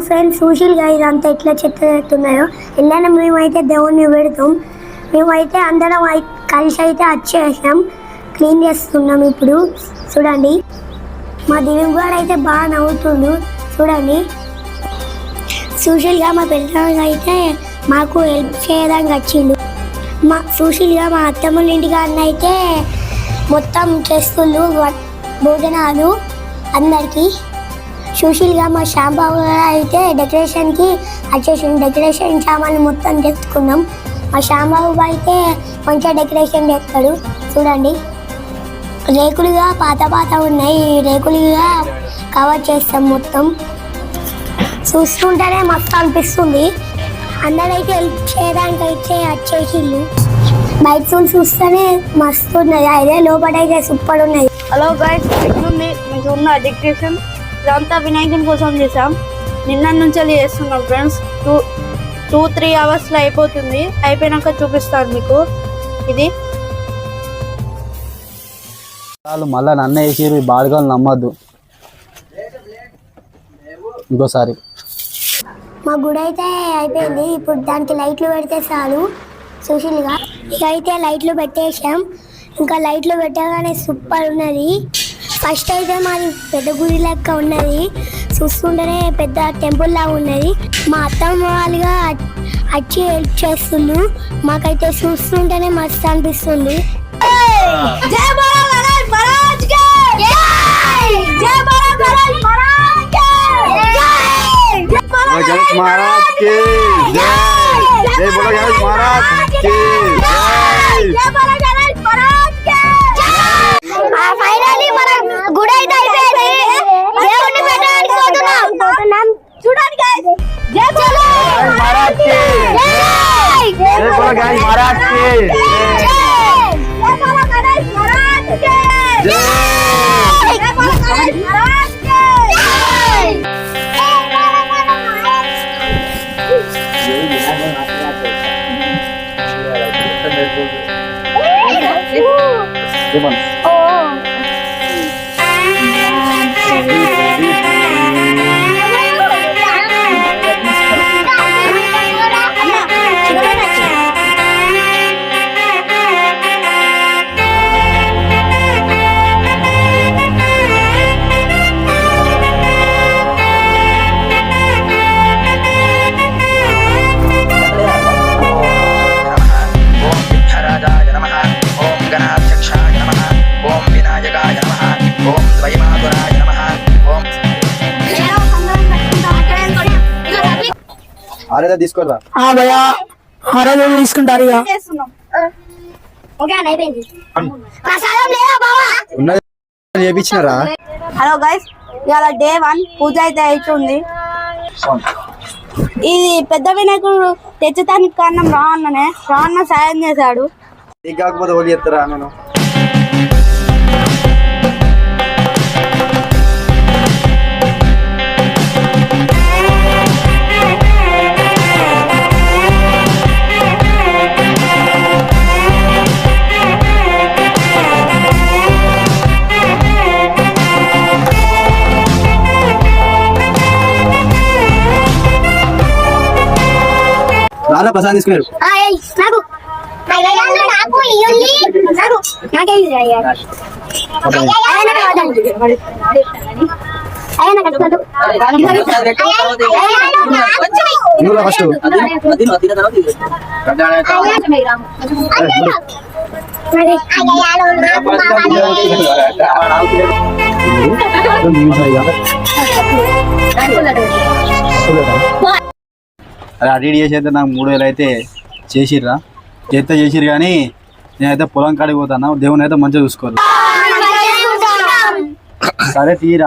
Friends సుశీల్గా ఇదంతా ఎట్లా చెప్తున్నాయో ఎల్లైనా మేమైతే దేవుణ్ణి పెడతాం. మేమైతే అందరం కలిసి అయితే వచ్చేసాం, క్లీన్ చేస్తున్నాం. ఇప్పుడు చూడండి మా దిలీప్ గారు అయితే బాగా నవ్వుతుండు చూడండి. సుశీల్గా మా పెద్దగా అయితే మాకు హెల్ప్ చేయడానికి వచ్చిండు. సుశీల్గా మా అత్తమ్మల ఇంటికాడ అయితే మొత్తం చేస్తుండు భోజనాలు అందరికీ. సుశీల్గా మా శ్యాంబాబు అయితే డెకరేషన్కి వచ్చేసిండు. డెకరేషన్ సామాన్లు మొత్తం తెచ్చుకున్నాం. మా శ్యాంబాబు అయితే మంచిగా డెకరేషన్ చేస్తాడు చూడండి. రేకులుగా పాత ఉన్నాయి, రేకులుగా కవర్ చేస్తాం మొత్తం. చూస్తుంటేనే మస్తు అనిపిస్తుంది. అందరైతే హెల్ప్ చేయడానికి అయితే వచ్చేసిళ్ళు. బయట చూస్తేనే మస్తు ఉన్నది, అదే లోపల అయితే సూపర్ ఉన్నది. హలో గైస్, ఎట్లుంది మీకు ఉన్న డెకరేషన్? ఇదంతా వినాయకుని కోసం చేసాం. నిన్న నుంచి చేస్తున్నాం ఫ్రెండ్స్. 2-3 అవర్స్లో అయిపోతుంది. అయిపోయినాక చూపిస్తాను మీకు. ఇది మళ్ళా నన్ను వేసి బాడుగాలు నమ్మద్దు ఇంకోసారి. మా గుడి అయితే అయిపోయింది. ఇప్పుడు దానికి లైట్లు పెడితే చాలు. సుశీల్గా ఇక అయితే లైట్లు పెట్టేసాం. ఇంకా లైట్లు పెట్టగానే సూపర్ ఉన్నది. ఫస్ట్ అయితే మాది పెద్ద గుడి లెక్క ఉన్నది, చూస్తుంటేనే పెద్ద టెంపుల్ లాగా ఉన్నది. మా అత్తమ్మ వాళ్ళుగా వచ్చి హెల్ప్ చేస్తుండ్రు. మాకైతే చూస్తుంటేనే మస్తు అనిపిస్తుంది. गणेश महाराज की जय। जय बोलो गणेश महाराज की जय। ఫైనల్లీ మన గుడి అయితే అయిపోయింది. దేవుణ్ణి పెట్టడానికి పోతున్నాం చూడండి గైస్. జై బోలో गणेश महाराज की जय। जय बोलो गणेश महाराज की जय। जय बोलो गणेश महाराज की जय। जय बोलो गणेश महाराज की जय। ఆరేదా తీసుకోరా భయ్యా, ఆరేదా తీసుకుంటారు. ఇక చేపించినారా? హలో గైస్, ఇవాళ డే 1 పూజ అయితే అవుతుంది. ఇది పెద్ద వినాయకుడు తెచ్చడానికి కారణం రావణ సాయం చేశాడు. నీకు కాకపోతే ఓడి చేస్తారా? నేను రాలా ప్రసాదం తీసుకున్నారు. ఫస్ట్ అదే అడిగి చేసేది నాకు 3000 అయితే చేసిర్రా చేసిర్రు. కానీ నేనైతే పొలం కాడికి పోతాను. దేవుని అయితే మంచిగా చూసుకోవాలి. సరే తీరా.